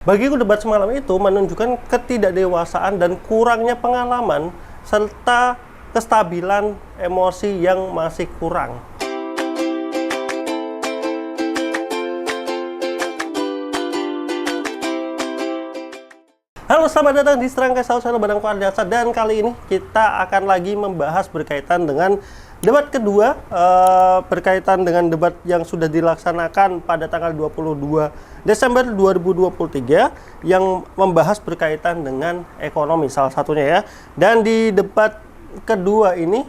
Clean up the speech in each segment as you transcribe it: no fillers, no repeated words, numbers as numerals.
Bagiku debat semalam itu menunjukkan ketidakdewasaan dan kurangnya pengalaman serta kestabilan emosi yang masih kurang. Halo, selamat datang di Serangkai Selalu Channel Badan Kuardiasa, dan kali ini kita akan lagi membahas berkaitan dengan debat kedua, berkaitan dengan debat yang sudah dilaksanakan pada tanggal 22 Desember 2023 yang membahas berkaitan dengan ekonomi salah satunya ya. Dan di debat kedua ini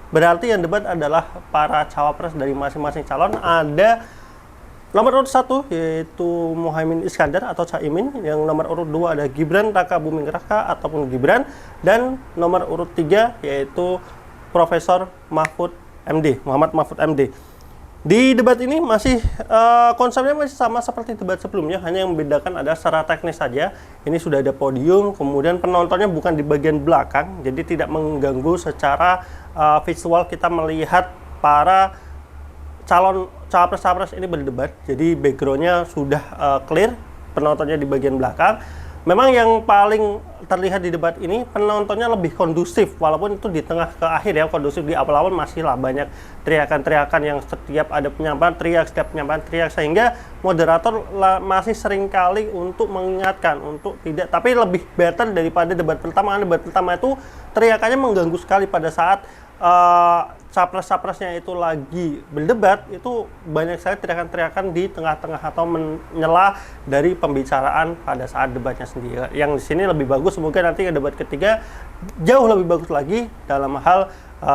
berarti yang debat adalah para cawapres dari masing-masing calon. Ada nomor urut 1 yaitu Muhaimin Iskandar atau Caimin, yang nomor urut 2 ada Gibran Raka Buming Raka ataupun Gibran, dan nomor urut 3 yaitu Profesor Mahfud MD, Muhammad Mahfud MD. Di debat ini masih konsepnya masih sama seperti debat sebelumnya, hanya yang membedakan ada secara teknis saja. Ini sudah ada podium, kemudian penontonnya bukan di bagian belakang, jadi tidak mengganggu secara visual kita melihat para calon capres-capres ini berdebat. Jadi backgroundnya sudah clear, penontonnya di bagian belakang. Memang yang paling terlihat di debat ini penontonnya lebih kondusif, walaupun itu di tengah ke akhir ya. Kondusif di awal-awal masih lah banyak teriakan-teriakan yang setiap ada penyampaian teriak, setiap penyampaian teriak, sehingga moderator masih sering kali untuk mengingatkan untuk tidak, tapi lebih better daripada debat pertama. Debat pertama itu teriakannya mengganggu sekali pada saat capres-capresnya itu lagi berdebat. Itu banyak sekali teriakan-teriakan di tengah-tengah atau menyela dari pembicaraan pada saat debatnya sendiri. Yang di sini lebih bagus, semoga nanti ke debat ketiga jauh lebih bagus lagi dalam hal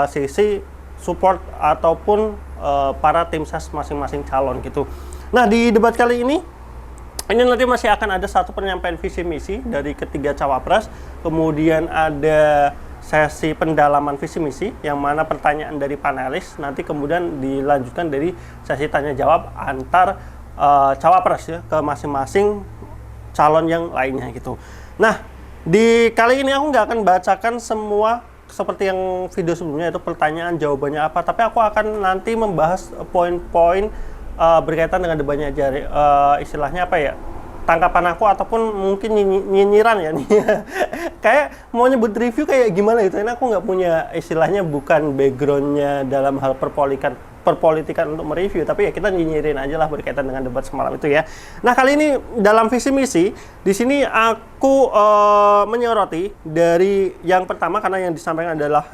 sisi support ataupun para tim ses masing-masing calon gitu. Nah, di debat kali ini nanti masih akan ada satu penyampaian visi misi dari ketiga cawapres, kemudian ada sesi pendalaman visi misi yang mana pertanyaan dari panelis, nanti kemudian dilanjutkan dari sesi tanya jawab antar cawapres ya ke masing-masing calon yang lainnya gitu. Nah, di kali ini aku nggak akan bacakan semua seperti yang video sebelumnya itu pertanyaan jawabannya apa, tapi aku akan nanti membahas poin-poin berkaitan dengan debatnya aja, istilahnya apa ya, tangkapan aku ataupun mungkin nyinyiran ya nih. Kayak mau nyebut review kayak gimana gitu, ini aku nggak punya, istilahnya bukan backgroundnya dalam hal perpolitikan untuk mereview, tapi ya kita nyinyirin aja lah berkaitan dengan debat semalam itu ya. Nah, kali ini dalam visi misi di sini aku menyoroti dari yang pertama, karena yang disampaikan adalah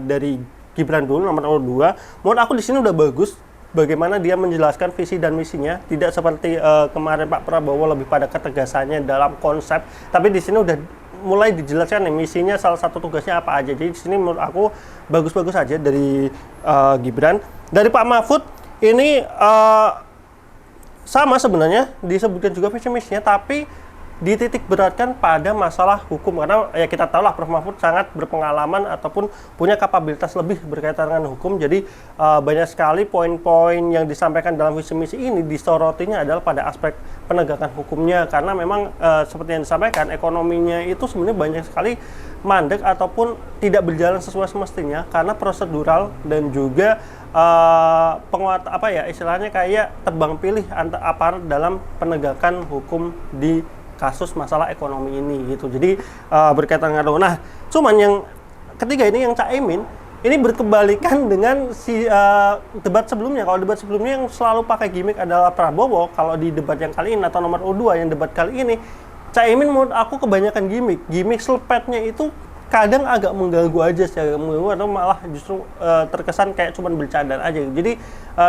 dari Gibran dulu, nomor urut 2. Menurut aku di sini udah bagus bagaimana dia menjelaskan visi dan misinya, tidak seperti kemarin Pak Prabowo lebih pada ketegasannya dalam konsep, tapi di sini udah mulai dijelaskan nih misinya, salah satu tugasnya apa aja. Jadi di sini menurut aku bagus-bagus aja dari Gibran. Dari Pak Mahfud ini sama sebenarnya, disebutkan juga visi misinya, tapi dititik beratkan pada masalah hukum, karena ya kita tahu lah Prof Mahfud sangat berpengalaman ataupun punya kapabilitas lebih berkaitan dengan hukum. Jadi banyak sekali poin-poin yang disampaikan dalam visi misi ini disorotinya adalah pada aspek penegakan hukumnya, karena memang seperti yang disampaikan ekonominya itu sebenarnya banyak sekali mandek ataupun tidak berjalan sesuai semestinya karena prosedural dan juga penguatan apa ya, istilahnya kayak tebang pilih antar aparat dalam penegakan hukum di kasus masalah ekonomi ini gitu. Jadi berkaitan dengan nah, cuman yang ketiga ini yang Caimin ini berkebalikan dengan si debat sebelumnya. Kalau debat sebelumnya yang selalu pakai gimmick adalah Prabowo, kalau di debat yang kali ini atau nomor urut 2 yang debat kali ini, Caimin menurut aku kebanyakan gimmick selepetnya itu kadang agak mengganggu aja sih, agak mengganggu atau malah justru terkesan kayak cuman bercandaan aja. Jadi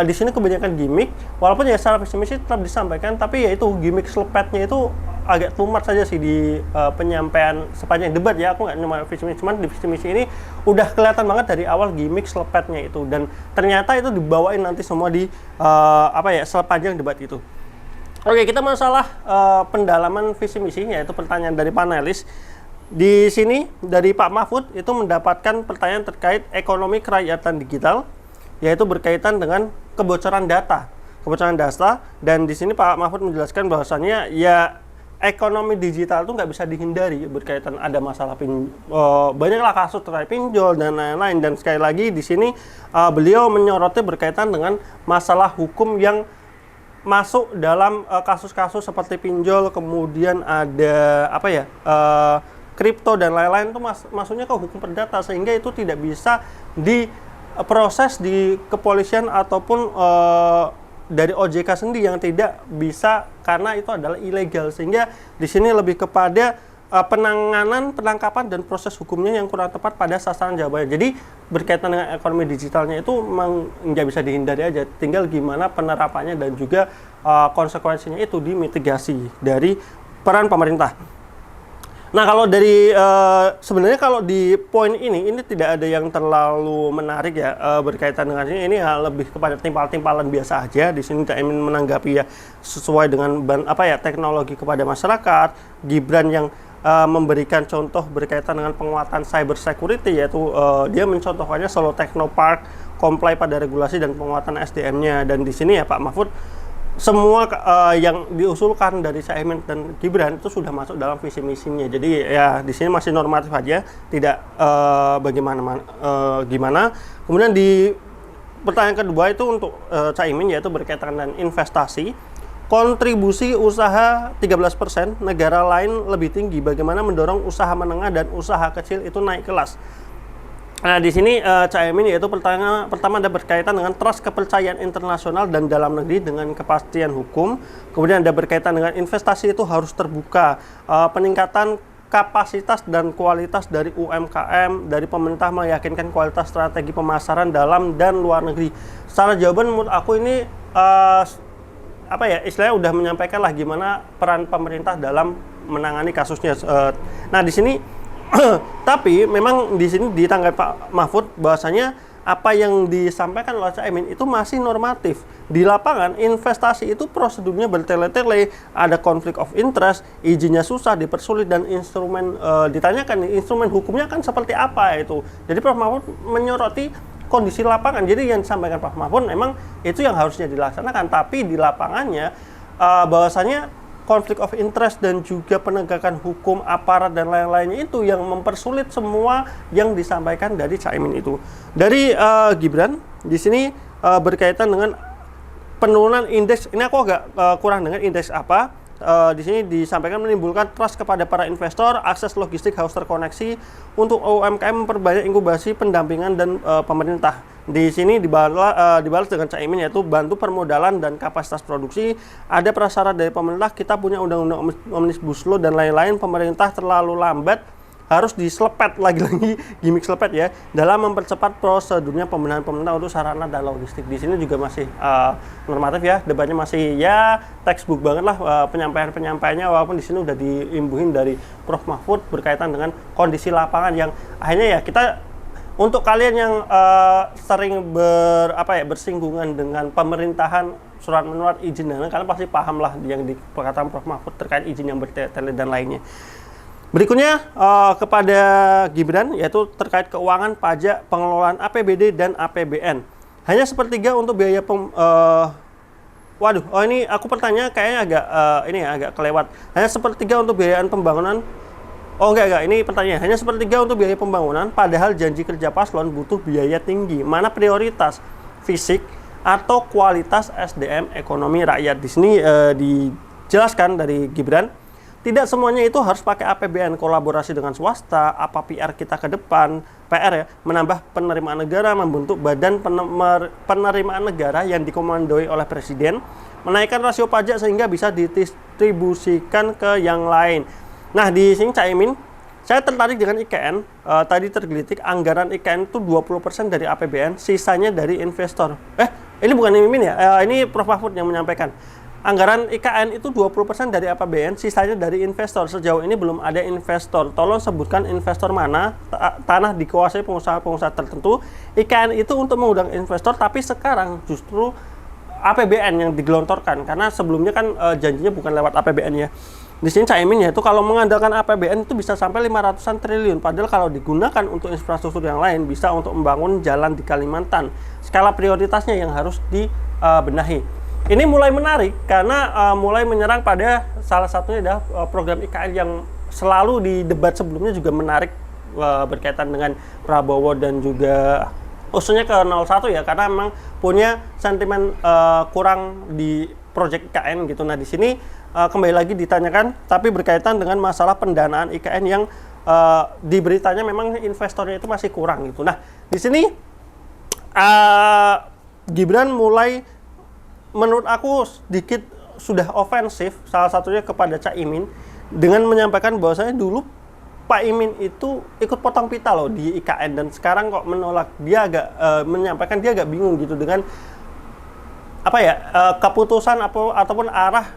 di sini kebanyakan gimmick, walaupun ya secara visi misi tetap disampaikan, tapi ya itu gimmick selepetnya itu agak too much saja sih di penyampaian sepanjang debat ya. Aku nggak cuma visi misi, cuman di visi misi ini udah kelihatan banget dari awal gimmick selepetnya itu, dan ternyata itu dibawain nanti semua di sepanjang debat itu. Oke, kita masalah pendalaman visi misi, yaitu pertanyaan dari panelis. Di sini dari Pak Mahfud itu mendapatkan pertanyaan terkait ekonomi kerakyatan digital, yaitu berkaitan dengan kebocoran data, dan di sini Pak Mahfud menjelaskan bahwasannya ya ekonomi digital itu nggak bisa dihindari berkaitan ada masalah banyaklah kasus terkait pinjol dan lain-lain. Dan sekali lagi di sini beliau menyoroti berkaitan dengan masalah hukum yang masuk dalam kasus-kasus seperti pinjol, kemudian ada apa ya, kripto dan lain-lain itu masuknya ke hukum perdata, sehingga itu tidak bisa diproses di kepolisian ataupun dari OJK sendiri yang tidak bisa karena itu adalah ilegal, sehingga di sini lebih kepada penanganan, penangkapan dan proses hukumnya yang kurang tepat pada sasaran jawabannya. Jadi berkaitan dengan ekonomi digitalnya itu memang nggak bisa dihindari aja, tinggal gimana penerapannya dan juga konsekuensinya itu dimitigasi dari peran pemerintah. Nah, kalau dari sebenarnya kalau di poin ini tidak ada yang terlalu menarik ya berkaitan dengan ini lebih kepada timpal-timpalan biasa aja. Di sini Cak Imin menanggapi ya sesuai dengan teknologi kepada masyarakat. Gibran yang memberikan contoh berkaitan dengan penguatan cyber security, yaitu dia mencontohkannya Solo Technopark, comply pada regulasi dan penguatan SDM-nya. Dan di sini ya Pak Mahfud, semua yang diusulkan dari Cak Imin dan Gibran itu sudah masuk dalam visi misinya. Jadi ya di sini masih normatif aja, tidak gimana. Kemudian di pertanyaan kedua itu untuk Cak Imin, yaitu berkaitan dengan investasi. Kontribusi usaha 13%, negara lain lebih tinggi. Bagaimana mendorong usaha menengah dan usaha kecil itu naik kelas? Nah, di sini Cak Imin yaitu pertama ada berkaitan dengan trust kepercayaan internasional dan dalam negeri dengan kepastian hukum. Kemudian ada berkaitan dengan investasi itu harus terbuka, peningkatan kapasitas dan kualitas dari UMKM, dari pemerintah meyakinkan kualitas strategi pemasaran dalam dan luar negeri. Secara jawaban menurut aku ini istilahnya udah menyampaikan lah gimana peran pemerintah dalam menangani kasusnya. Nah, di sini tapi memang di sini ditanggapi Pak Mahfud bahwasanya apa yang disampaikan oleh Cak Imin itu masih normatif. Di lapangan investasi itu prosedurnya bertele-tele, ada konflik of interest, izinnya susah, dipersulit, dan instrumen ditanyakan instrumen hukumnya kan seperti apa itu. Jadi Prof Mahfud menyoroti kondisi lapangan. Jadi yang disampaikan Pak Mahfud memang itu yang harusnya dilaksanakan, tapi di lapangannya bahwasanya konflik of interest dan juga penegakan hukum aparat dan lain-lainnya itu yang mempersulit semua yang disampaikan dari Cak Imin itu. Dari Gibran di sini berkaitan dengan penurunan indeks, ini aku agak kurang dengan indeks apa. Di sini disampaikan menimbulkan trust kepada para investor, akses logistik harus terkoneksi untuk UMKM, memperbanyak inkubasi, pendampingan dan pemerintah. Di sini dibalas dengan Cak Imin, yaitu bantu permodalan dan kapasitas produksi. Ada prasyarat dari pemerintah, kita punya undang-undang Omnibus Law dan lain-lain. Pemerintah terlalu lambat, harus diselepet lagi gimmick selepet ya dalam mempercepat prosedurnya pembenahan pemerintah untuk sarana dan logistik. Di sini juga masih normatif ya, debatnya masih ya textbook banget lah penyampaiannya, walaupun di sini udah diimbuhin dari Prof Mahfud berkaitan dengan kondisi lapangan yang akhirnya ya kita untuk kalian yang sering bersinggungan dengan pemerintahan, surat menurat izin dan kalian pasti paham lah yang dikatakan Prof Mahfud terkait izin yang bertele dan lainnya. Berikutnya kepada Gibran, yaitu terkait keuangan, pajak, pengelolaan APBD dan APBN. Hanya sepertiga untuk biaya ini aku pertanyaan kayaknya agak kelewat. Hanya sepertiga untuk biayaan pembangunan. Ini pertanyaan. Hanya sepertiga untuk biaya pembangunan, padahal janji kerja paslon butuh biaya tinggi. Mana prioritas? Fisik atau kualitas SDM ekonomi rakyat? Di sini dijelaskan dari Gibran, tidak semuanya itu harus pakai APBN, kolaborasi dengan swasta, apa PR kita ke depan, PR ya, menambah penerimaan negara, membentuk badan penerimaan negara yang dikomandoi oleh Presiden, menaikkan rasio pajak sehingga bisa didistribusikan ke yang lain. Nah, di sini Cak Imin, saya tertarik dengan IKN, tadi tergelitik anggaran IKN itu 20% dari APBN, sisanya dari investor. Ini bukan Imin ya, ini Prof Mahfud yang menyampaikan. Anggaran IKN itu 20% dari APBN, sisanya dari investor. Sejauh ini belum ada investor. Tolong sebutkan investor mana, tanah dikuasai pengusaha-pengusaha tertentu. IKN itu untuk mengundang investor, tapi sekarang justru APBN yang digelontorkan. Karena sebelumnya kan janjinya bukan lewat APBN ya. Di sini Cak Imin yaitu kalau mengandalkan APBN itu bisa sampai 500-an triliun. Padahal kalau digunakan untuk infrastruktur yang lain, bisa untuk membangun jalan di Kalimantan. Skala prioritasnya yang harus dibenahi. Ini mulai menarik karena mulai menyerang pada salah satunya adalah program IKN yang selalu di debat sebelumnya juga menarik berkaitan dengan Prabowo dan juga usulnya ke 01 ya, karena memang punya sentimen kurang di proyek IKN gitu. Nah di sini kembali lagi ditanyakan, tapi berkaitan dengan masalah pendanaan IKN yang di beritanya memang investornya itu masih kurang gitu. Nah di sini Gibran mulai menurut aku sedikit sudah ofensif, salah satunya kepada Caimin dengan menyampaikan bahwasanya dulu Pak Imin itu ikut potong pita loh di IKN dan sekarang kok menolak. Dia agak menyampaikan dia agak bingung gitu dengan apa ya keputusan ataupun arah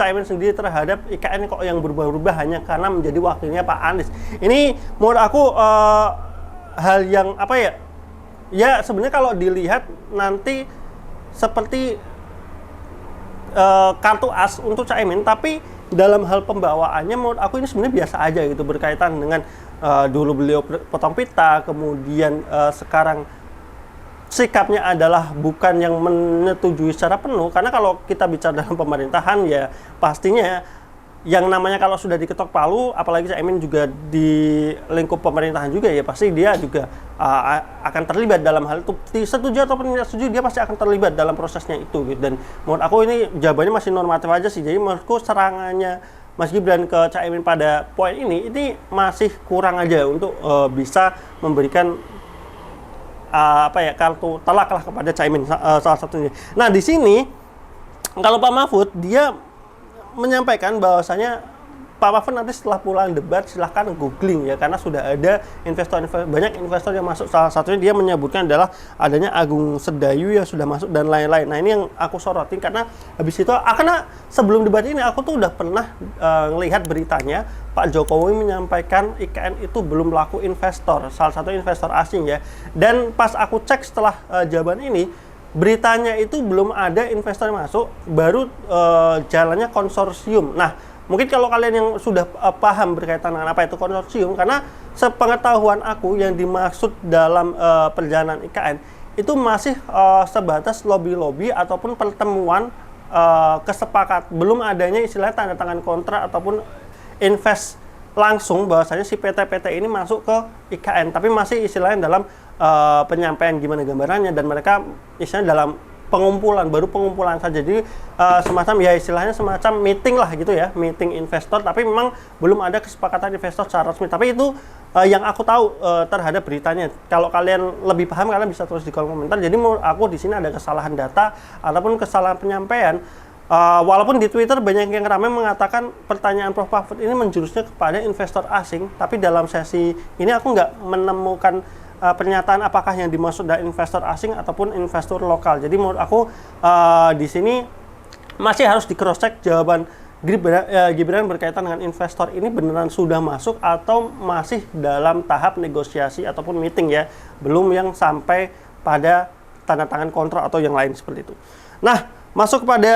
Caimin sendiri terhadap IKN kok yang berubah-ubah hanya karena menjadi wakilnya Pak Anies. Ini menurut aku hal yang apa ya? Ya sebenarnya kalau dilihat nanti seperti kartu as untuk Caimin, tapi dalam hal pembawaannya menurut aku ini sebenarnya biasa aja gitu, berkaitan dengan dulu beliau potong pita, kemudian sekarang sikapnya adalah bukan yang menyetujui secara penuh, karena kalau kita bicara dalam pemerintahan ya pastinya yang namanya kalau sudah diketok palu, apalagi Caimin juga di lingkup pemerintahan juga ya pasti dia juga akan terlibat dalam hal itu, setuju ataupun tidak setuju dia pasti akan terlibat dalam prosesnya itu gitu. Dan menurut aku ini jawabannya masih normatif aja sih. Jadi menurutku serangannya Mas Gibran ke Caimin pada poin ini masih kurang aja untuk bisa memberikan kartu telak lah kepada Caimin salah satunya. Nah di sini kalau Pak Mahfud dia menyampaikan bahwasanya Pak Mahfud nanti setelah pulang debat silahkan googling ya, karena sudah ada banyak investor yang masuk. Salah satunya dia menyebutkan adalah adanya Agung Sedayu yang sudah masuk dan lain-lain. Nah ini yang aku sorotin karena habis itu karena sebelum debat ini aku tuh udah pernah melihat beritanya Pak Jokowi menyampaikan IKN itu belum laku investor, salah satu investor asing ya. Dan pas aku cek setelah jawaban ini, beritanya itu belum ada investor yang masuk, baru jalannya konsorsium. Nah, mungkin kalau kalian yang sudah paham berkaitan dengan apa itu konsorsium, karena sepengetahuan aku yang dimaksud dalam perjalanan IKN itu masih sebatas lobby-lobby ataupun pertemuan kesepakat, belum adanya istilahnya tanda tangan kontrak ataupun invest langsung bahwasanya si PT-PT ini masuk ke IKN, tapi masih istilahnya dalam penyampaian gimana gambarannya, dan mereka istilahnya dalam baru pengumpulan saja. Jadi semacam ya istilahnya semacam meeting lah gitu ya, meeting investor, tapi memang belum ada kesepakatan investor secara resmi. Tapi itu yang aku tahu terhadap beritanya. Kalau kalian lebih paham, kalian bisa tulis di kolom komentar. Jadi menurut aku di sini ada kesalahan data ataupun kesalahan penyampaian. Walaupun di Twitter banyak yang ramai mengatakan pertanyaan Prof. Mahfud ini menjurusnya kepada investor asing, tapi dalam sesi ini aku nggak menemukan pernyataan apakah yang dimaksud dari investor asing ataupun investor lokal. Jadi menurut aku di sini masih harus di cross check jawaban Gibran berkaitan dengan investor ini beneran sudah masuk atau masih dalam tahap negosiasi ataupun meeting ya, belum yang sampai pada tanda tangan kontrak atau yang lain seperti itu. Nah, masuk kepada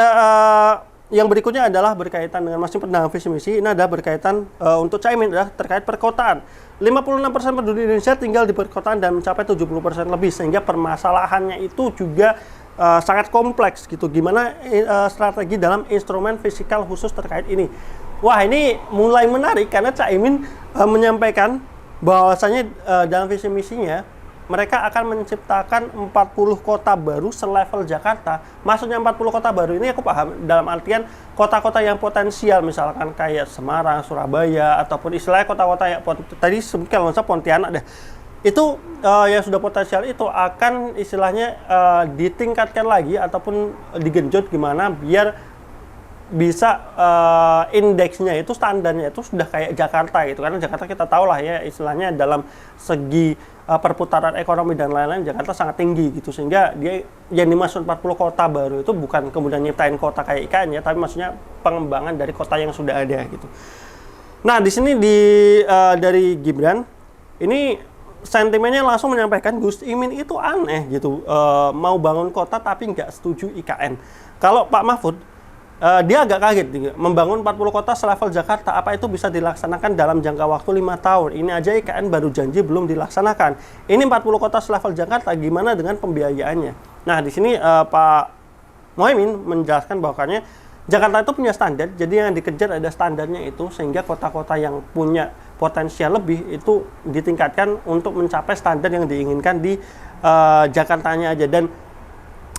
yang berikutnya adalah berkaitan dengan masih tentang visi misi. Ini adalah berkaitan untuk Caimin adalah terkait perkotaan. 56% penduduk Indonesia tinggal di perkotaan dan mencapai 70% lebih, sehingga permasalahannya itu juga sangat kompleks gitu. Gimana strategi dalam instrumen fiskal khusus terkait ini? Wah, ini mulai menarik karena Caimin menyampaikan bahwasanya dalam visi misinya mereka akan menciptakan 40 kota baru selevel Jakarta. Maksudnya 40 kota baru ini aku paham dalam artian kota-kota yang potensial, misalkan kayak Semarang, Surabaya, ataupun istilahnya kota-kota yang tadi kalau nggak salah Pontianak deh. Itu yang sudah potensial itu akan istilahnya ditingkatkan lagi ataupun digenjot gimana biar bisa indeksnya itu standarnya itu sudah kayak Jakarta gitu. Karena Jakarta kita tahu lah ya istilahnya dalam segi perputaran ekonomi dan lain-lain Jakarta sangat tinggi gitu, sehingga dia yang dimaksud 40 kota baru itu bukan kemudian nyiptain kota kayak IKN ya, tapi maksudnya pengembangan dari kota yang sudah ada gitu. Nah di sini dari Gibran ini sentimennya langsung menyampaikan Gus Imin itu aneh gitu, mau bangun kota tapi nggak setuju IKN. Kalau Pak Mahfud dia agak kaget gitu. Membangun 40 kota selevel Jakarta, apa itu bisa dilaksanakan dalam jangka waktu 5 tahun? Ini aja IKN baru janji belum dilaksanakan. Ini 40 kota selevel Jakarta, gimana dengan pembiayaannya? Nah, di sini Pak Muhaimin menjelaskan bahwakannya Jakarta itu punya standar, jadi yang dikejar ada standarnya itu, sehingga kota-kota yang punya potensial lebih itu ditingkatkan untuk mencapai standar yang diinginkan di Jakartanya aja. Dan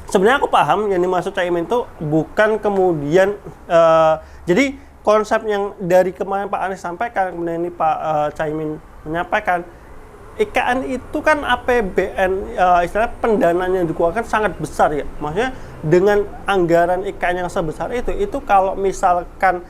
Sebenarnya aku paham yang dimaksud Caimin itu bukan kemudian jadi konsep yang dari kemarin Pak Anies sampaikan, kemudian ini Pak Caimin menyampaikan, IKN itu kan APBN, istilah pendanaan yang dikeluarkan sangat besar ya. Maksudnya dengan anggaran IKN yang sebesar itu kalau misalkan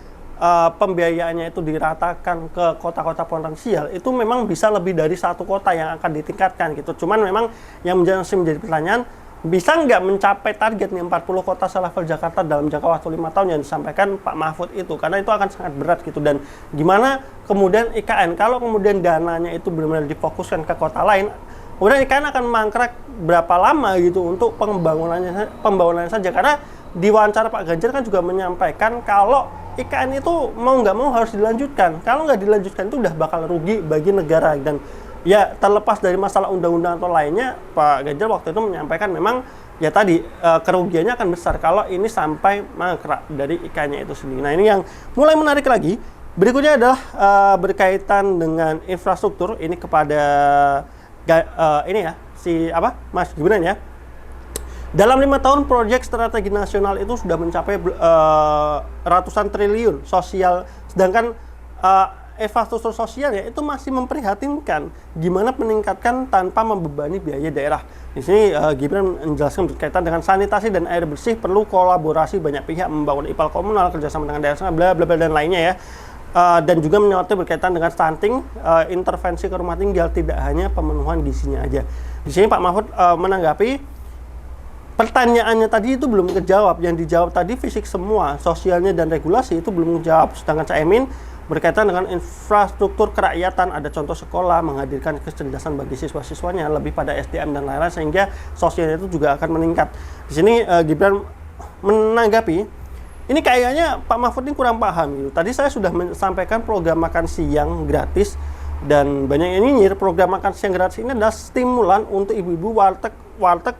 pembiayaannya itu diratakan ke kota-kota potensial, itu memang bisa lebih dari satu kota yang akan ditingkatkan gitu. Cuman memang yang menjadi pertanyaan, bisa nggak mencapai target nih 40 kota selevel Jakarta dalam jangka waktu 5 tahun yang disampaikan Pak Mahfud itu, karena itu akan sangat berat gitu. Dan gimana kemudian IKN kalau kemudian dananya itu benar-benar difokuskan ke kota lain, kemudian IKN akan mangkrak berapa lama gitu untuk pembangunannya saja. Karena di wawancara Pak Ganjar kan juga menyampaikan kalau IKN itu mau nggak mau harus dilanjutkan, kalau nggak dilanjutkan itu udah bakal rugi bagi negara. Dan ya terlepas dari masalah undang-undang atau lainnya, Pak Ganjar waktu itu menyampaikan memang ya tadi kerugiannya akan besar kalau ini sampai mangkrak dari IKN-nya itu sendiri. Nah, ini yang mulai menarik lagi. Berikutnya adalah berkaitan dengan infrastruktur. Ini kepada ini ya si Mas Gibran ya. Dalam 5 tahun proyek strategi nasional itu sudah mencapai ratusan triliun sosial, sedangkan infrastruktur sosialnya itu masih memprihatinkan. Gimana meningkatkan tanpa membebani biaya daerah. Di sini Gibran menjelaskan berkaitan dengan sanitasi dan air bersih perlu kolaborasi banyak pihak, membangun IPAL komunal, kerjasama dengan daerah, bla bla bla dan lainnya ya. Dan juga menyoroti berkaitan dengan stunting, intervensi ke rumah tinggal, tidak hanya pemenuhan gizinya aja. Di sini Pak Mahfud menanggapi pertanyaannya tadi itu belum kejawab. Yang dijawab tadi fisik semua, sosialnya dan regulasi itu belum dijawab. Sedangkan Caimin berkaitan dengan infrastruktur kerakyatan, ada contoh sekolah, menghadirkan kecerdasan bagi siswa-siswanya, lebih pada SDM dan lain-lain, sehingga sosialnya itu juga akan meningkat. Di sini Gibran menanggapi, ini kayaknya Pak Mahfud ini kurang paham gitu. Tadi saya sudah sampaikan program makan siang gratis, dan banyak yang nyinyir program makan siang gratis ini adalah stimulan untuk ibu-ibu warteg.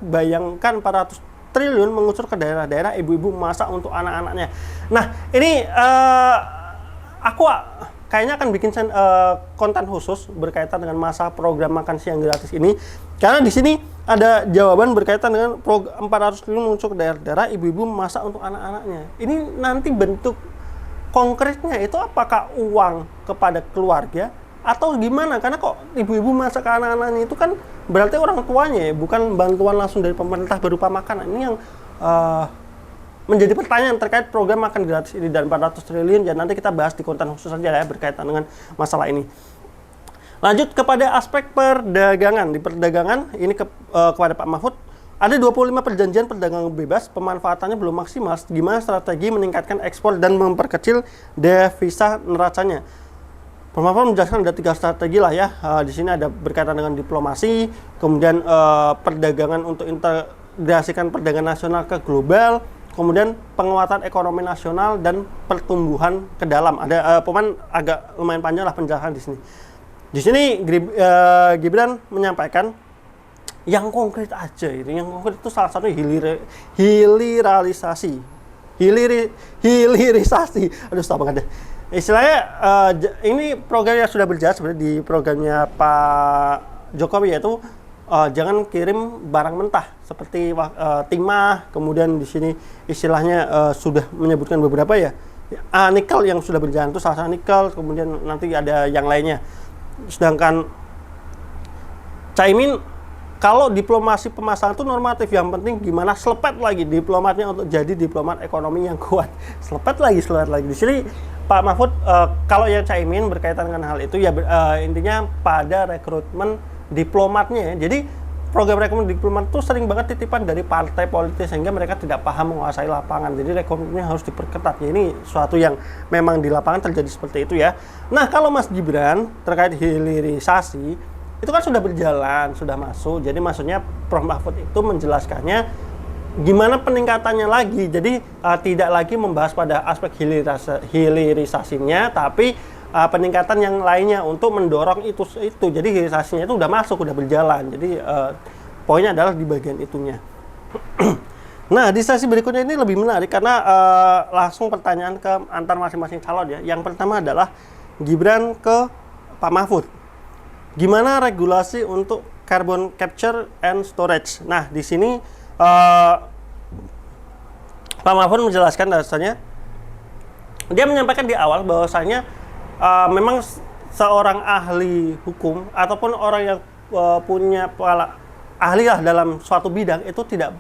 Bayangkan 400 triliun mengucur ke daerah-daerah, ibu-ibu masak untuk anak-anaknya. Nah, ini aku kayaknya akan bikin konten khusus berkaitan dengan masa program makan siang gratis ini, karena di sini ada jawaban berkaitan dengan 400 triliun muncul ke daerah-daerah, ibu-ibu masak untuk anak-anaknya. Ini nanti bentuk konkretnya itu apakah uang kepada keluarga atau gimana? Karena kok ibu-ibu masak ke anak-anaknya itu kan berarti orang tuanya ya, bukan bantuan langsung dari pemerintah berupa makanan. Ini yang menjadi pertanyaan terkait program makan gratis ini dan 400 triliun. Ya nanti kita bahas di konten khusus saja ya berkaitan dengan masalah ini. Lanjut kepada aspek perdagangan. Di perdagangan ini kepada Pak Mahfud, ada 25 perjanjian perdagangan bebas, pemanfaatannya belum maksimal. Gimana strategi meningkatkan ekspor dan memperkecil devisa neracanya? Pak Mahfud menjelaskan ada 3 strategi lah ya. Di sini ada berkaitan dengan diplomasi, kemudian perdagangan untuk integrasikan perdagangan nasional ke global, kemudian penguatan ekonomi nasional dan pertumbuhan ke dalam. Ada agak lumayan panjang lah penjelasan di sini. Di sini Gibran menyampaikan yang konkret aja itu. Yang konkret itu salah satu hilirisasi. Aduh, stop banget deh. Istilahnya ini program yang sudah berjalan sebenarnya di programnya Pak Jokowi, yaitu jangan kirim barang mentah seperti timah, kemudian di sini istilahnya sudah menyebutkan beberapa ya. Nikel yang sudah berjalan itu salah satu nikel, kemudian nanti ada yang lainnya. Sedangkan Caimin kalau diplomasi pemasaran itu normatif, yang penting gimana selepet lagi diplomatnya untuk jadi diplomat ekonomi yang kuat. Selepet lagi. Di sini Pak Mahfud kalau yang Caimin berkaitan dengan hal itu ya intinya pada rekrutmen diplomatnya. Jadi program rekrutmen diplomat itu sering banget titipan dari partai politik sehingga mereka tidak paham menguasai lapangan. Jadi rekrutmennya harus diperketat. Ya, ini suatu yang memang di lapangan terjadi seperti itu ya. Nah, kalau Mas Gibran terkait hilirisasi itu kan sudah berjalan, sudah masuk. Jadi maksudnya Prof Mahfud itu menjelaskannya gimana peningkatannya lagi. Jadi tidak lagi membahas pada aspek hilirisasinya, tapi peningkatan yang lainnya untuk mendorong itu. Jadi hilirisasinya itu udah masuk, udah berjalan. Jadi poinnya adalah di bagian itunya. Nah, di sesi berikutnya ini lebih menarik karena langsung pertanyaan ke antar masing-masing calon ya. Yang pertama adalah Gibran ke Pak Mahfud. Gimana regulasi untuk carbon capture and storage? Nah, di sini Pak Mahfud menjelaskan bahwasanya dia menyampaikan di awal bahwasanya memang seorang ahli hukum ataupun orang yang punya ahli lah dalam suatu bidang itu tidak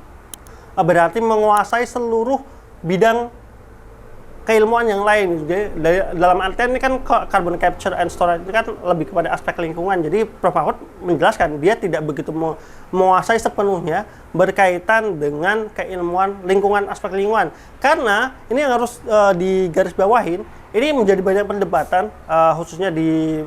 berarti menguasai seluruh bidang keilmuan yang lain. Jadi dalam artian ini kan carbon capture and storage ini kan lebih kepada aspek lingkungan. Jadi Prof. Mahfud menjelaskan dia tidak begitu menguasai sepenuhnya berkaitan dengan keilmuan lingkungan, aspek lingkungan. Karena ini yang harus digarisbawahin, ini menjadi banyak perdebatan khususnya di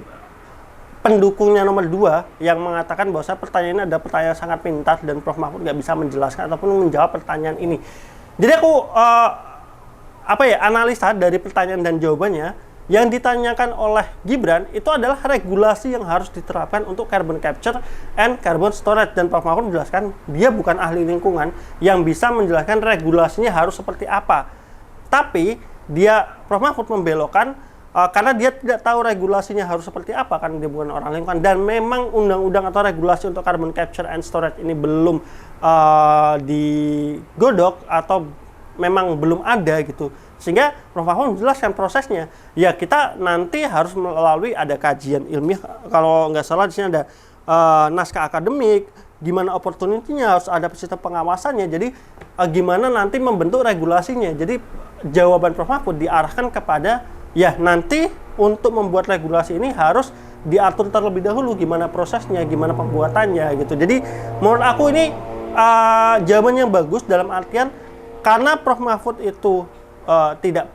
pendukungnya nomor 2 yang mengatakan bahwa pertanyaan ini ada pertanyaan sangat pintar dan Prof. Mahfud nggak bisa menjelaskan ataupun menjawab pertanyaan ini. Jadi aku analisa dari pertanyaan dan jawabannya yang ditanyakan oleh Gibran itu adalah regulasi yang harus diterapkan untuk carbon capture and carbon storage, dan Prof. Mahfud menjelaskan dia bukan ahli lingkungan yang bisa menjelaskan regulasinya harus seperti apa. Tapi Prof. Mahfud membelokkan karena dia tidak tahu regulasinya harus seperti apa, karena dia bukan orang lingkungan, dan memang undang-undang atau regulasi untuk carbon capture and storage ini belum digodok atau memang belum ada gitu. Sehingga Prof. Mahfud menjelaskan prosesnya. Ya kita nanti harus melalui ada kajian ilmiah, kalau nggak salah di sini ada naskah akademik, gimana opportunity-nya, harus ada sistem pengawasannya. Jadi gimana nanti membentuk regulasinya. Jadi jawaban Prof. Mahfud diarahkan kepada ya nanti untuk membuat regulasi ini harus diatur terlebih dahulu gimana prosesnya, gimana pembuatannya gitu. Jadi menurut aku ini jawaban yang bagus dalam artian karena Prof. Mahfud itu tidak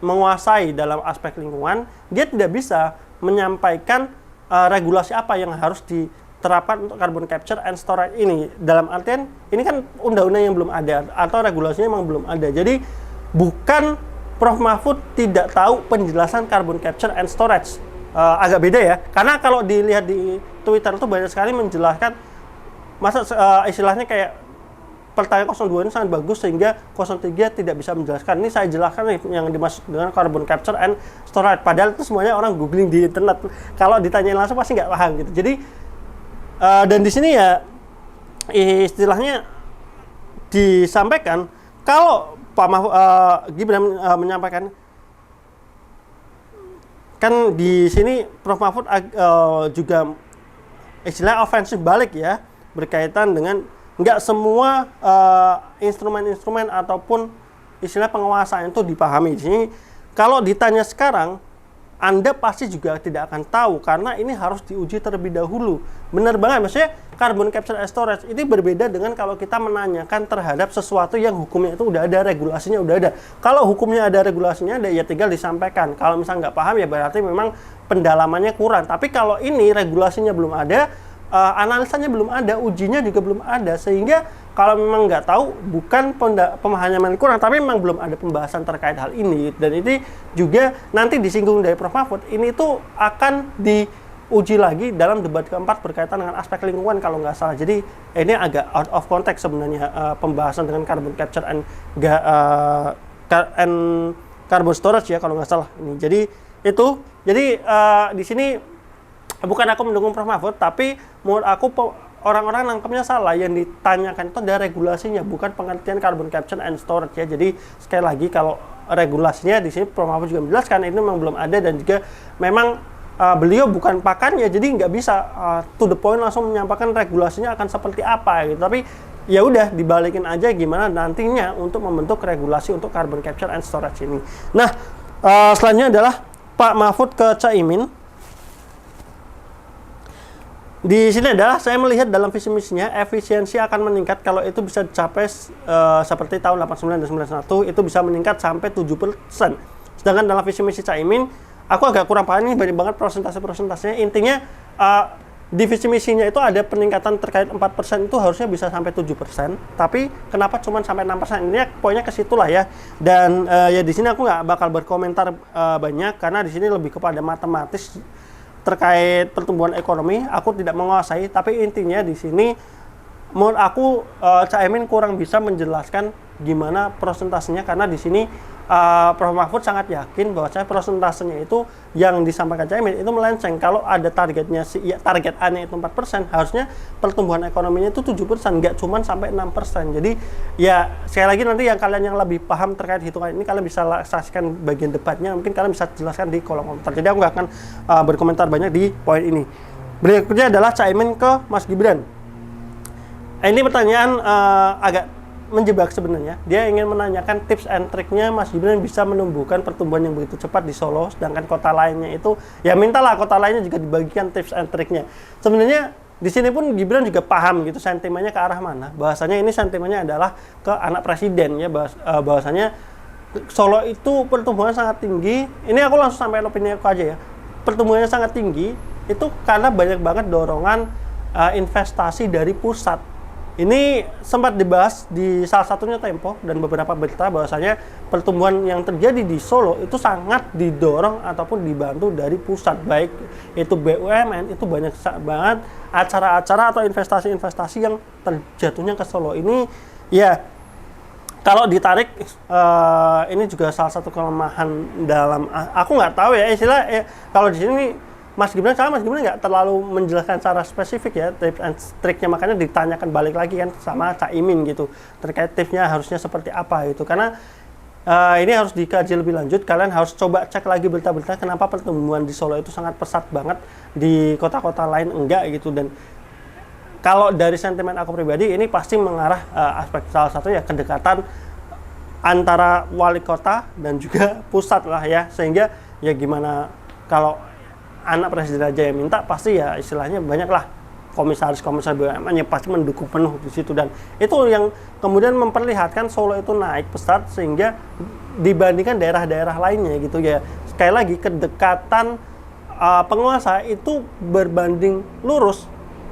menguasai dalam aspek lingkungan, dia tidak bisa menyampaikan regulasi apa yang harus diterapkan untuk carbon capture and storage ini. Dalam artian, ini kan undang-undang yang belum ada, atau regulasinya memang belum ada. Jadi, bukan Prof. Mahfud tidak tahu penjelasan carbon capture and storage. Agak beda ya, karena kalau dilihat di Twitter itu banyak sekali menjelaskan, istilahnya kayak, pertanyaan 02 ini sangat bagus sehingga 03 tidak bisa menjelaskan. Ini saya jelaskan nih yang dimaksud dengan carbon capture and storage. Padahal itu semuanya orang googling di internet. Kalau ditanyain langsung pasti nggak paham gitu. Jadi dan di sini ya istilahnya disampaikan kalau Pak Gibran menyampaikan kan di sini Prof. Mahfud juga istilahnya ofensif balik ya berkaitan dengan nggak semua instrumen-instrumen ataupun istilah penguasaan itu dipahami. Jadi kalau ditanya sekarang, Anda pasti juga tidak akan tahu karena ini harus diuji terlebih dahulu. Benar banget, maksudnya carbon capture and storage ini berbeda dengan kalau kita menanyakan terhadap sesuatu yang hukumnya itu udah ada, regulasinya udah ada. Kalau hukumnya ada, regulasinya ada, ya tinggal disampaikan. Kalau misalnya nggak paham ya berarti memang pendalamannya kurang. Tapi kalau ini regulasinya belum ada, analisanya belum ada, ujinya juga belum ada, sehingga kalau memang nggak tahu bukan pemahaman kurang, tapi memang belum ada pembahasan terkait hal ini. Dan ini juga nanti disinggung dari Prof. Mahfud, ini tuh akan diuji lagi dalam debat keempat berkaitan dengan aspek lingkungan kalau nggak salah. Jadi ini agak out of context sebenarnya pembahasan dengan carbon capture and carbon storage ya kalau nggak salah. Jadi itu, jadi di sini bukan aku mendukung Prof. Mahfud, tapi menurut aku orang-orang nangkepnya salah. Yang ditanyakan itu ada regulasinya, bukan pengertian carbon capture and storage ya. Jadi sekali lagi kalau regulasinya di sini Prof. Mahfud juga menjelaskan ini memang belum ada, dan juga memang beliau bukan pakannya, jadi nggak bisa to the point langsung menyampaikan regulasinya akan seperti apa gitu. Tapi ya udah dibalikin aja gimana nantinya untuk membentuk regulasi untuk carbon capture and storage ini. Nah, selanjutnya adalah Pak Mahfud ke Caimin. Di sini adalah saya melihat dalam visi misinya efisiensi akan meningkat kalau itu bisa dicapai seperti tahun 89 dan 91 itu bisa meningkat sampai 7%. Sedangkan dalam visi misi Caimin aku agak kurang paham, ini banyak banget persentase-persentasenya. Intinya di visi misinya itu ada peningkatan terkait 4% itu harusnya bisa sampai 7%. Tapi kenapa cuma sampai 6%? Ini poinnya ke situ lah ya. Dan ya di sini aku nggak bakal berkomentar banyak karena di sini lebih kepada matematis terkait pertumbuhan ekonomi. Aku tidak menguasai, tapi intinya di sini menurut aku Caimin kurang bisa menjelaskan gimana persentasenya karena di sini Prof. Mahfud sangat yakin bahwa persentasenya itu yang disampaikan Caimin itu melenceng. Kalau ada targetnya target A-nya itu 4%, harusnya pertumbuhan ekonominya itu 7%, nggak cuma sampai 6%. Jadi ya sekali lagi nanti kalian yang lebih paham terkait hitungan ini, kalian bisa saksikan bagian debatnya, mungkin kalian bisa jelaskan di kolom komentar. Jadi aku nggak akan berkomentar banyak di poin ini. Berikutnya adalah Caimin ke Mas Gibran. Ini pertanyaan agak menjebak sebenarnya. Dia ingin menanyakan tips and triknya Mas Gibran bisa menumbuhkan pertumbuhan yang begitu cepat di Solo, sedangkan kota lainnya itu, ya mintalah kota lainnya juga dibagikan tips and triknya. Sebenarnya di sini pun Gibran juga paham gitu sentimennya ke arah mana. Bahwasanya ini sentimennya adalah ke anak presiden ya, bahwasanya Solo itu pertumbuhan sangat tinggi. Ini aku langsung sampai opini aku aja ya. Pertumbuhannya sangat tinggi itu karena banyak banget dorongan investasi dari pusat. Ini sempat dibahas di salah satunya Tempo dan beberapa berita bahwasanya pertumbuhan yang terjadi di Solo itu sangat didorong ataupun dibantu dari pusat, baik itu BUMN, itu banyak banget acara-acara atau investasi-investasi yang terjatuhnya ke Solo. Ini ya kalau ditarik ini juga salah satu kelemahan dalam, aku nggak tahu ya istilah kalau di sini Mas Gibran nggak terlalu menjelaskan secara spesifik ya tips and triknya, makanya ditanyakan balik lagi kan sama Caimin gitu terkait tipsnya harusnya seperti apa gitu, karena ini harus dikaji lebih lanjut. Kalian harus coba cek lagi berita-berita kenapa pertumbuhan di Solo itu sangat pesat banget, di kota-kota lain enggak gitu. Dan kalau dari sentimen aku pribadi ini pasti mengarah aspek salah satu ya kedekatan antara wali kota dan juga pusat lah ya, sehingga ya gimana kalau anak presiden aja yang minta, pasti ya istilahnya banyaklah komisaris-komisaris BUMN yang pasti mendukung penuh di situ, dan itu yang kemudian memperlihatkan Solo itu naik pesat sehingga dibandingkan daerah-daerah lainnya gitu ya. Sekali lagi kedekatan penguasa itu berbanding lurus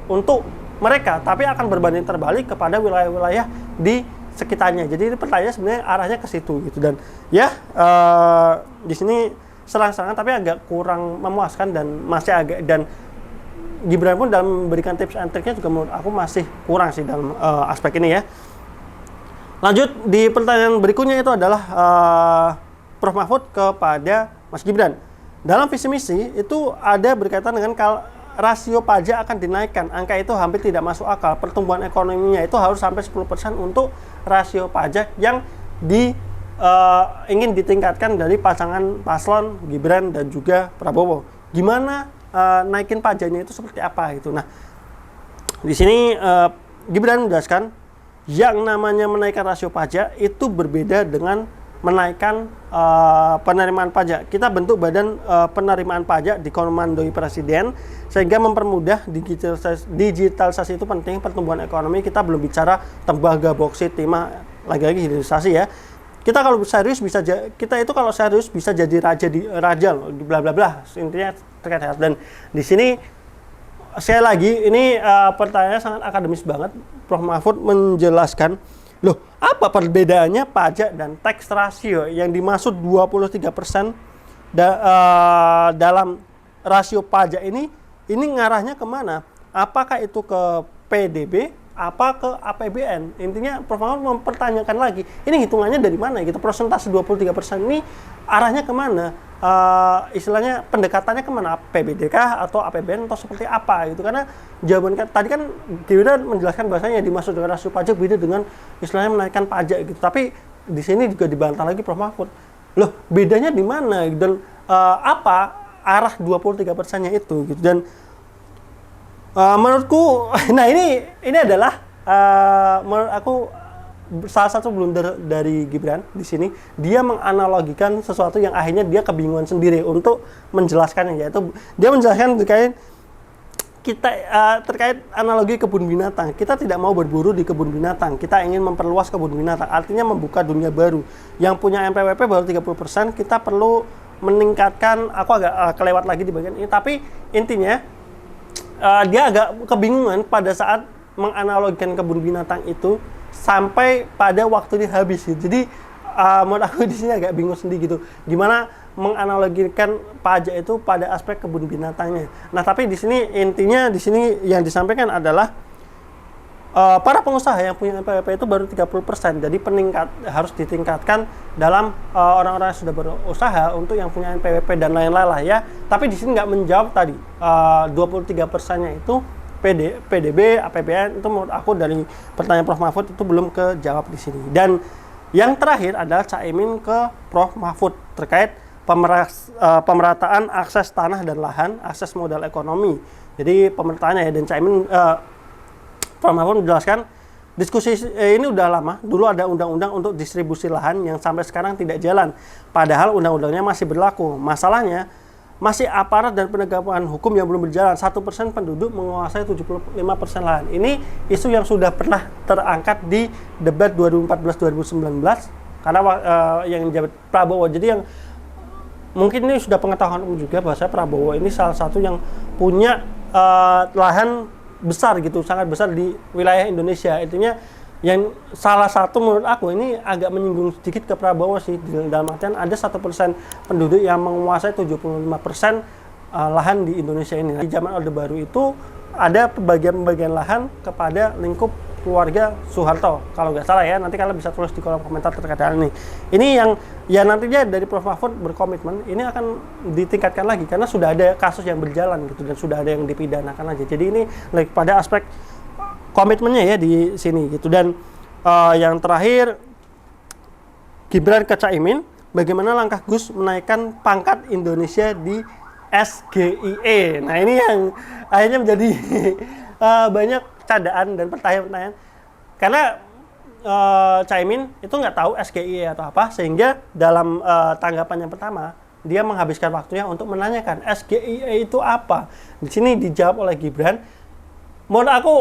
untuk mereka, tapi akan berbanding terbalik kepada wilayah-wilayah di sekitarnya. Jadi ini pertanyaan sebenarnya arahnya ke situ gitu, dan ya di sini serang-serangan tapi agak kurang memuaskan dan masih agak, dan Gibran pun dalam memberikan tips and triknya juga menurut aku masih kurang sih dalam aspek ini ya. Lanjut di pertanyaan berikutnya itu adalah Prof. Mahfud kepada Mas Gibran. Dalam visi misi itu ada berkaitan dengan rasio pajak akan dinaikkan. Angka itu hampir tidak masuk akal. Pertumbuhan ekonominya itu harus sampai 10% untuk rasio pajak yang ingin ditingkatkan dari pasangan paslon Gibran dan juga Prabowo. Gimana naikin pajaknya itu seperti apa itu? Nah, di sini Gibran menjelaskan yang namanya menaikkan rasio pajak itu berbeda dengan menaikkan penerimaan pajak. Kita bentuk badan penerimaan pajak dikomandoi presiden sehingga mempermudah digitalisasi itu penting. Pertumbuhan ekonomi kita belum bicara tembaga, boksit, timah, lagi-lagi hilirisasi ya. Kita kalau serius bisa jadi raja bla bla bla, intinya terkait hal. Dan di sini sekali lagi ini pertanyaannya sangat akademis banget. Prof. Mahfud menjelaskan, loh apa perbedaannya pajak dan tax ratio yang dimaksud 23% dalam rasio pajak ini ngarahnya kemana? Apakah itu ke PDB apa ke APBN? Intinya Prof. Mahfud mempertanyakan lagi, ini hitungannya dari mana gitu, persentase 23% ini arahnya kemana, istilahnya pendekatannya kemana, PBD kah atau APBN atau seperti apa gitu. Karena jawaban tadi kan Gibran menjelaskan bahasanya dimaksud dengan rasio pajak beda dengan istilahnya menaikkan pajak gitu, tapi di sini juga dibantah lagi Prof. Mahfud, loh bedanya di mana dan apa arah 23%-nya itu gitu. Dan menurutku, nah ini adalah menurut aku salah satu blunder dari Gibran di sini. Dia menganalogikan sesuatu yang akhirnya dia kebingungan sendiri untuk menjelaskannya, yaitu dia menjelaskan terkait analogi kebun binatang. Kita tidak mau berburu di kebun binatang, kita ingin memperluas kebun binatang, artinya membuka dunia baru. Yang punya NPWP baru 30%, kita perlu meningkatkan, aku agak kelewat lagi di bagian ini, tapi intinya dia agak kebingungan pada saat menganalogikan kebun binatang itu sampai pada waktu dia habis gitu. Jadi menurut aku di sini agak bingung sendiri gitu. Gimana menganalogikan pajak itu pada aspek kebun binatangnya. Nah, tapi di sini intinya di sini yang disampaikan adalah para pengusaha yang punya NPWP itu baru 30%. Jadi harus ditingkatkan dalam orang-orang yang sudah berusaha untuk yang punya NPWP dan lain-lain lah ya. Tapi di sini nggak menjawab tadi 23%-nya itu PDB, APBN. Itu menurut aku dari pertanyaan Prof Mahfud itu belum kejawab di sini. Dan yang terakhir adalah Caimin ke Prof Mahfud terkait pemerataan akses tanah dan lahan, akses modal ekonomi. Jadi pemerataannya ya, dan Caimin Prof Mahfud menjelaskan diskusi ini udah lama. Dulu ada undang-undang untuk distribusi lahan yang sampai sekarang tidak jalan. Padahal undang-undangnya masih berlaku. Masalahnya masih aparat dan penegakan hukum yang belum berjalan. 1% penduduk menguasai 75% lahan. Ini isu yang sudah pernah terangkat di debat 2014-2019 karena yang menjabat Prabowo. Jadi yang mungkin ini sudah pengetahuan umum juga bahwa Prabowo ini salah satu yang punya lahan besar gitu, sangat besar di wilayah Indonesia. Intinya yang salah satu menurut aku ini agak menyinggung sedikit ke Prabowo sih, dalam artian ada 1% penduduk yang menguasai 75% lahan di Indonesia ini. Di zaman Orde Baru itu ada pembagian lahan kepada lingkup keluarga Soeharto, kalau nggak salah ya. Nanti kalian bisa tulis di kolom komentar terkait hal ini. Ini yang ya nantinya dari Prof Mahfud berkomitmen ini akan ditingkatkan lagi karena sudah ada kasus yang berjalan gitu dan sudah ada yang dipidanakan aja. Jadi ini lebih pada aspek komitmennya ya di sini gitu. Dan yang terakhir Gibran ke Caimin, bagaimana langkah Gus menaikkan pangkat Indonesia di SGIE. Nah ini yang akhirnya menjadi banyak candaan dan pertanyaan-pertanyaan karena Caimin itu nggak tahu SGIE atau apa, sehingga dalam tanggapan yang pertama dia menghabiskan waktunya untuk menanyakan SGIE itu apa. Di sini dijawab oleh Gibran. Menurut aku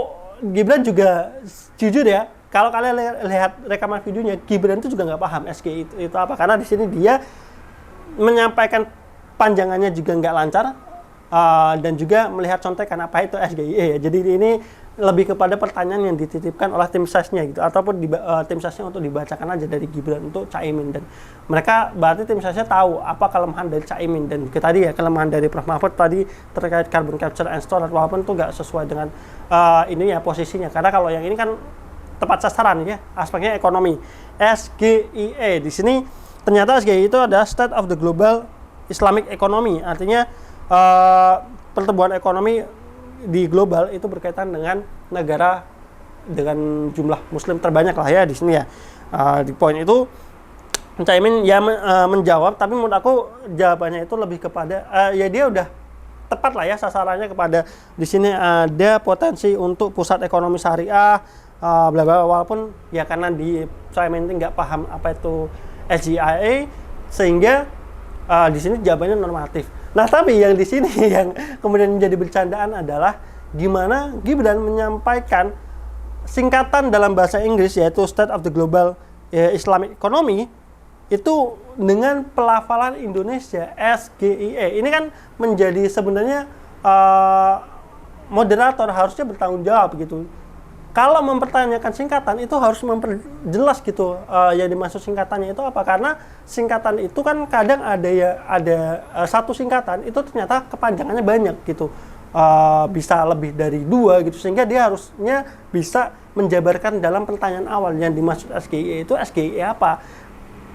Gibran juga jujur ya, kalau kalian lihat rekaman videonya, Gibran itu juga nggak paham SGIE itu apa, karena di sini dia menyampaikan panjangannya juga nggak lancar. Dan juga melihat contekan apa itu SGIE ya. Jadi ini lebih kepada pertanyaan yang dititipkan oleh tim sesnya gitu, ataupun tim sesnya untuk dibacakan aja dari Gibran untuk Caimin. Dan mereka berarti tim sesnya tahu apa kelemahan dari Caimin. Dan tadi ya kelemahan dari Prof Mahfud tadi terkait carbon capture and storage, walaupun itu nggak sesuai dengan ini ya posisinya, karena kalau yang ini kan tepat sasaran ya, aspeknya ekonomi. SGIE di sini ternyata SGIE itu ada State of the Global Islamic Economy, artinya pertumbuhan ekonomi di global itu berkaitan dengan negara dengan jumlah muslim terbanyak lah ya di sini ya. Di poin itu Caimin ya menjawab, tapi menurut aku jawabannya itu lebih kepada ya dia udah tepat lah ya sasarannya kepada di sini ada potensi untuk pusat ekonomi syariah bla bla, walaupun ya karena di Caimin nggak paham apa itu SGIE sehingga di sini jawabannya normatif. Nah, tapi yang di sini yang kemudian menjadi bercandaan adalah gimana Gibran menyampaikan singkatan dalam bahasa Inggris yaitu State of the Global Islamic Economy itu dengan pelafalan Indonesia SGIE. Ini kan menjadi sebenarnya moderator harusnya bertanggung jawab gitu. Kalau mempertanyakan singkatan itu harus memperjelas gitu yang dimaksud singkatannya itu apa, karena singkatan itu kan kadang ada satu singkatan itu ternyata kepanjangannya banyak gitu, bisa lebih dari 2 gitu, sehingga dia harusnya bisa menjabarkan dalam pertanyaan awal yang dimaksud SGIE itu SGIE apa.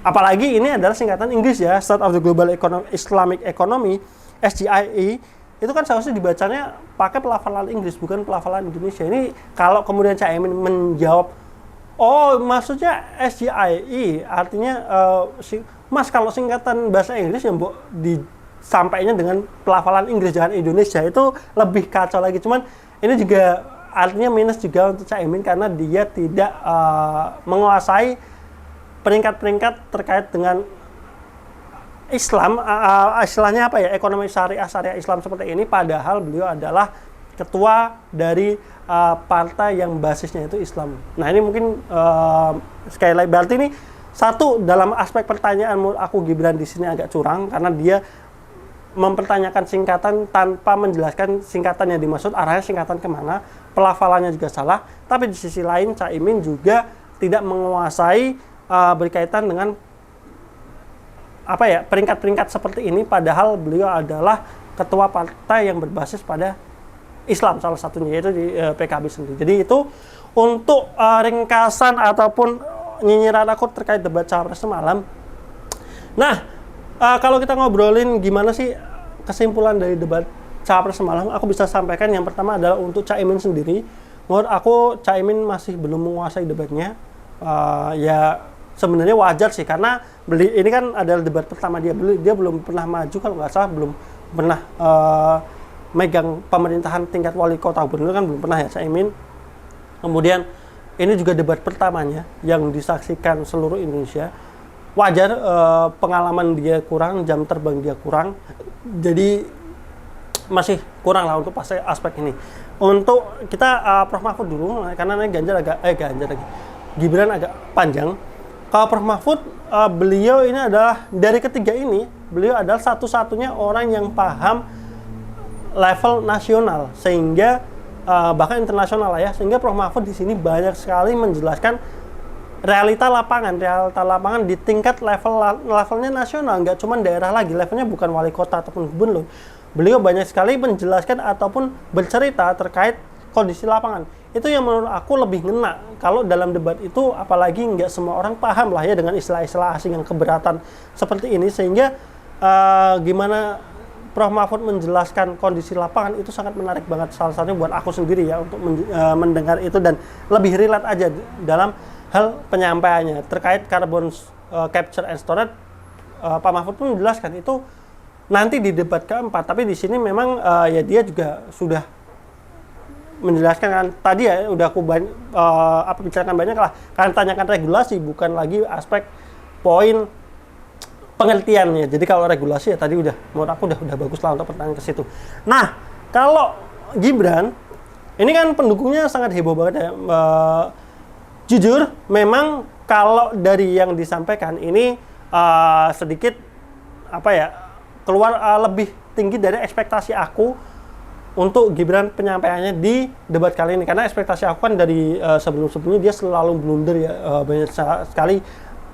Apalagi ini adalah singkatan Inggris ya, State of the Global Islamic Economy, SGIE. Itu kan seharusnya dibacanya pakai pelafalan Inggris, bukan pelafalan Indonesia. Ini kalau kemudian Caimin menjawab, oh maksudnya SGIE, artinya mas kalau singkatan bahasa Inggris yang disampaikannya dengan pelafalan Inggris jangan Indonesia, itu lebih kacau lagi. Cuman ini juga artinya minus juga untuk Caimin karena dia tidak menguasai peringkat-peringkat terkait dengan Islam, istilahnya apa ya, ekonomi syariah Islam seperti ini, padahal beliau adalah ketua dari partai yang basisnya itu Islam. Nah ini mungkin sekali lagi berarti ini satu dalam aspek pertanyaan menurut aku Gibran di sini agak curang karena dia mempertanyakan singkatan tanpa menjelaskan singkatan yang dimaksud, arahnya singkatan kemana, pelafalannya juga salah. Tapi di sisi lain Caimin juga tidak menguasai berkaitan dengan apa ya, peringkat-peringkat seperti ini, padahal beliau adalah ketua partai yang berbasis pada Islam salah satunya, yaitu di PKB sendiri. Jadi itu untuk ringkasan ataupun nyinyiran aku terkait debat Cawapres semalam. Nah, kalau kita ngobrolin gimana sih kesimpulan dari debat Cawapres semalam, aku bisa sampaikan yang pertama adalah untuk Caimin sendiri. Menurut aku Caimin masih belum menguasai debatnya. Ya sebenarnya wajar sih, karena ini kan adalah debat pertama dia belum pernah maju, kalau nggak salah belum pernah megang pemerintahan tingkat wali kota gubernur, kan belum pernah ya Caimin. Kemudian ini juga debat pertamanya yang disaksikan seluruh Indonesia. Wajar pengalaman dia kurang, jam terbang dia kurang, jadi masih kurang lah untuk aspek ini. Untuk kita Prof Mahfud dulu, karena Gibran agak panjang. Kalau Prof Mahfud, beliau ini adalah dari ketiga ini, beliau adalah satu-satunya orang yang paham level nasional, sehingga bahkan internasional lah ya, sehingga Prof Mahfud di sini banyak sekali menjelaskan realita lapangan di tingkat levelnya nasional, nggak cuma daerah lagi, levelnya bukan wali kota ataupun gubernur. Beliau banyak sekali menjelaskan ataupun bercerita terkait kondisi lapangan. Itu yang menurut aku lebih ngena kalau dalam debat itu, apalagi nggak semua orang paham lah ya dengan istilah-istilah asing yang keberatan seperti ini, sehingga gimana Prof Mahfud menjelaskan kondisi lapangan itu sangat menarik banget, salah satunya buat aku sendiri ya untuk mendengar itu dan lebih relate aja dalam hal penyampaiannya terkait carbon capture and storage. Pak Mahfud pun menjelaskan itu nanti di debat keempat, tapi di sini memang ya dia juga sudah menjelaskan kan tadi ya, udah aku bicarakan banyak lah, kalian tanyakan regulasi bukan lagi aspek poin pengertiannya. Jadi kalau regulasi ya tadi menurut aku udah bagus lah untuk pertanyaan ke situ. Nah, kalau Gibran ini kan pendukungnya sangat heboh banget ya. Jujur, memang kalau dari yang disampaikan ini sedikit keluar lebih tinggi dari ekspektasi aku untuk Gibran penyampaiannya di debat kali ini, karena ekspektasi aku kan dari sebelum-sebelumnya dia selalu blunder ya, banyak sekali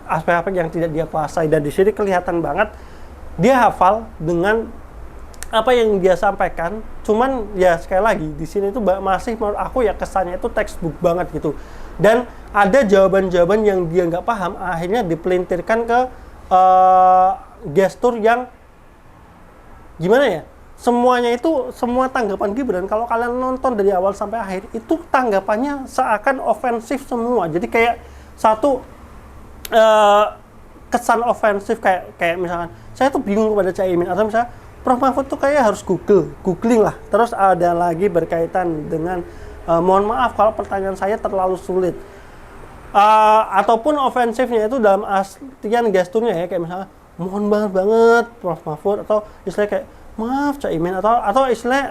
aspek-aspek yang tidak dia kuasai, dan di sini kelihatan banget dia hafal dengan apa yang dia sampaikan. Cuman ya sekali lagi di sini itu masih menurut aku ya kesannya itu textbook banget gitu. Dan ada jawaban-jawaban yang dia nggak paham, akhirnya dipelintirkan ke gestur yang gimana ya, semua tanggapan Gibran kalau kalian nonton dari awal sampai akhir itu tanggapannya seakan ofensif semua. Jadi kayak satu kesan ofensif, kayak misalkan saya tuh bingung kepada Caimin, atau misalnya Prof Mahfud tuh kayak harus googling lah. Terus ada lagi berkaitan dengan mohon maaf kalau pertanyaan saya terlalu sulit. Ataupun ofensifnya itu dalam artian gesturnya ya, kayak misalnya mohon banget Prof Mahfud, atau istilah kayak maaf Caimin, atau istilah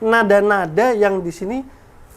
nada-nada yang di sini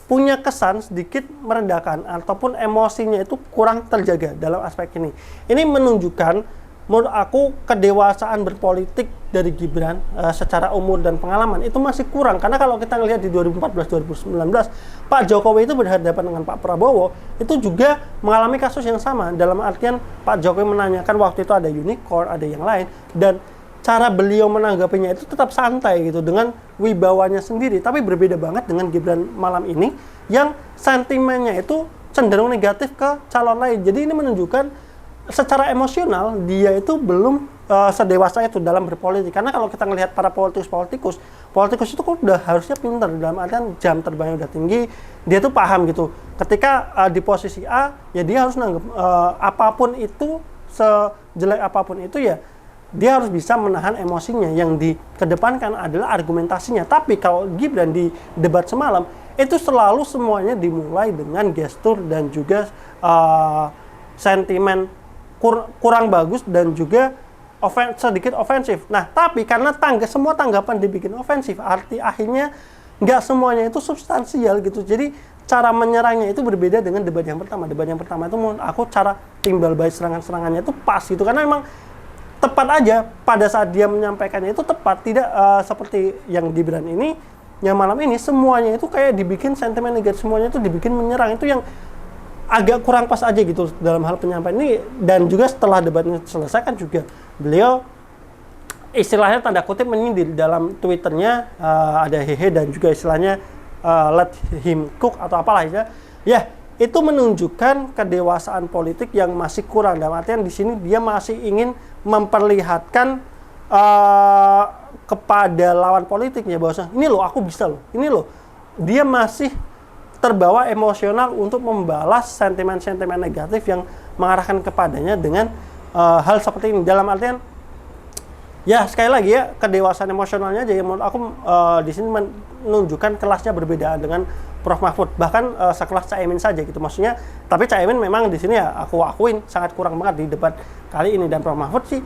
punya kesan sedikit merendahkan ataupun emosinya itu kurang terjaga dalam aspek ini. Ini menunjukkan menurut aku kedewasaan berpolitik dari Gibran secara umur dan pengalaman itu masih kurang, karena kalau kita ngelihat di 2014-2019 Pak Jokowi itu berhadapan dengan Pak Prabowo itu juga mengalami kasus yang sama, dalam artian Pak Jokowi menanyakan waktu itu ada unicorn, ada yang lain, dan cara beliau menanggapinya itu tetap santai gitu dengan wibawanya sendiri, tapi berbeda banget dengan Gibran malam ini yang sentimennya itu cenderung negatif ke calon lain. Jadi ini menunjukkan secara emosional dia itu belum sedewasa itu dalam berpolitik, karena kalau kita ngelihat para politikus itu kok udah harusnya pintar, dalam artian jam terbangnya udah tinggi, dia tuh paham gitu ketika di posisi A ya dia harus nanggep apapun itu, sejelek apapun itu ya dia harus bisa menahan emosinya, yang dikedepankan adalah argumentasinya. Tapi kalau Gibran di debat semalam itu selalu semuanya dimulai dengan gestur dan juga sentimen kurang bagus dan juga sedikit ofensif. Nah, tapi karena semua tanggapan dibikin ofensif, akhirnya nggak semuanya itu substansial gitu. Jadi cara menyerangnya itu berbeda dengan debat yang pertama. Debat yang pertama itu menurut aku cara timbal balik serangan-serangannya itu pas gitu, karena memang tepat aja pada saat dia menyampaikannya itu tepat, tidak seperti yang Gibran ini, yang malam ini semuanya itu kayak dibikin sentimen negatif, semuanya itu dibikin menyerang, itu yang agak kurang pas aja gitu dalam hal penyampaian ini. Dan juga setelah debatnya selesai kan juga beliau istilahnya tanda kutip menyindir dalam Twitternya, ada hehe dan juga istilahnya let him cook atau apalah ya. Ya itu menunjukkan kedewasaan politik yang masih kurang. Dalam artian di sini dia masih ingin memperlihatkan kepada lawan politiknya bahwa ini loh aku bisa loh, ini loh. Dia masih terbawa emosional untuk membalas sentimen-sentimen negatif yang mengarahkan kepadanya dengan hal seperti ini. Dalam artian ya sekali lagi ya, kedewasaan emosionalnya aja yang menurut aku di sini menunjukkan kelasnya berbeda dengan Prof Mahfud, bahkan sekelas Caimin saja gitu maksudnya. Tapi Caimin memang di sini ya aku akuin sangat kurang banget di debat kali ini, dan Prof Mahfud sih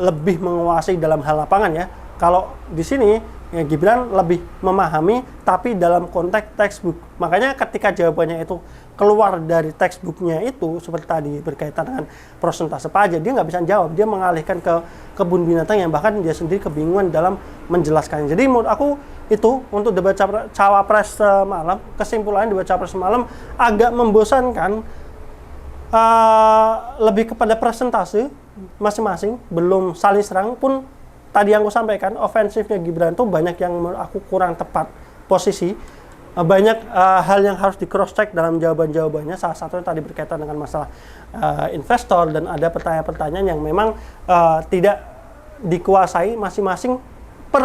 lebih menguasai dalam hal lapangan ya. Kalau di sini ya Gibran lebih memahami tapi dalam konteks textbook. Makanya ketika jawabannya itu keluar dari textbooknya itu seperti tadi berkaitan dengan persentase pajak, dia nggak bisa jawab, dia mengalihkan ke kebun binatang yang bahkan dia sendiri kebingungan dalam menjelaskannya. Jadi menurut aku itu untuk debat cawapres semalam, kesimpulannya debat cawapres semalam agak membosankan, lebih kepada presentase masing-masing, belum saling serang pun. Tadi yang aku sampaikan, ofensifnya Gibran itu banyak yang menurut aku kurang tepat posisi. Banyak hal yang harus di cross check dalam jawaban-jawabannya. Salah satunya tadi berkaitan dengan masalah investor, dan ada pertanyaan-pertanyaan yang memang tidak dikuasai masing-masing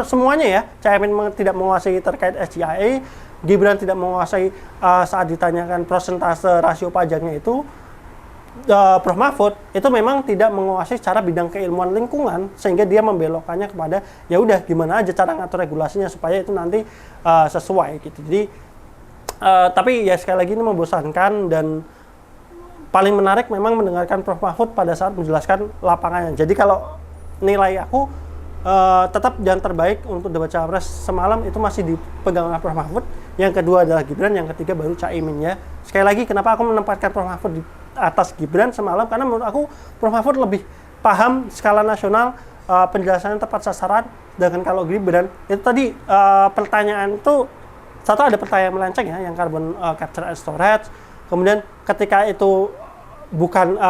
semuanya ya. Caimin tidak menguasai terkait SGIA, Gibran tidak menguasai saat ditanyakan persentase rasio pajaknya itu. Prof Mahfud itu memang tidak menguasai secara bidang keilmuan lingkungan, sehingga dia membelokkannya kepada ya udah gimana aja cara ngatur regulasinya supaya itu nanti sesuai gitu. Jadi tapi ya sekali lagi ini membosankan, dan paling menarik memang mendengarkan Prof Mahfud pada saat menjelaskan lapangannya. Jadi kalau nilai aku tetap yang terbaik untuk debat cawapres semalam itu masih dipegang oleh Prof Mahfud. Yang kedua adalah Gibran, yang ketiga baru Caimin ya. Sekali lagi kenapa aku menempatkan Prof Mahfud di atas Gibran semalam, karena menurut aku Prof Mahfud lebih paham skala nasional, penjelasannya tepat sasaran. Sedangkan kalau Gibran itu tadi pertanyaan itu satu ada pertanyaan melenceng ya, yang carbon capture and storage. Kemudian ketika itu bukan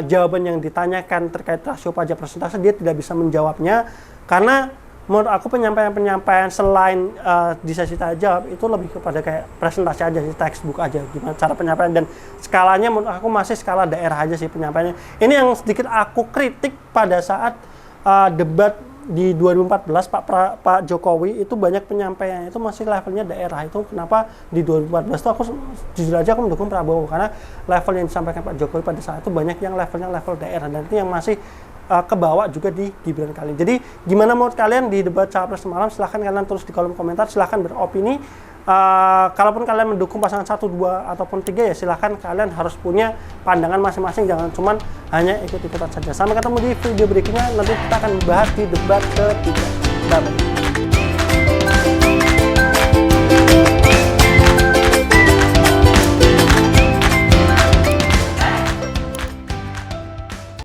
jawaban yang ditanyakan terkait rasio pajak persentase, dia tidak bisa menjawabnya, karena menurut aku penyampaian selain di sesi tanya jawab itu lebih kepada kayak presentasi aja sih, textbook aja gimana cara penyampaian, dan skalanya menurut aku masih skala daerah aja sih penyampaiannya. Ini yang sedikit aku kritik pada saat debat di 2014 Pak Jokowi itu banyak penyampaiannya itu masih levelnya daerah. Itu kenapa di 2014 itu aku jujur aja aku mendukung Prabowo, karena level yang disampaikan Pak Jokowi pada saat itu banyak yang levelnya level daerah, dan itu yang masih kebawa juga di Gibran kali. Jadi gimana menurut kalian di debat cawapres semalam? Silahkan kalian tulis di kolom komentar, silahkan beropini. Kalaupun kalian mendukung pasangan 1, 2 ataupun 3 ya silahkan, kalian harus punya pandangan masing-masing, jangan cuman hanya ikut-ikutan saja. Sampai ketemu di video berikutnya, nanti kita akan bahas di debat ketiga. Bye.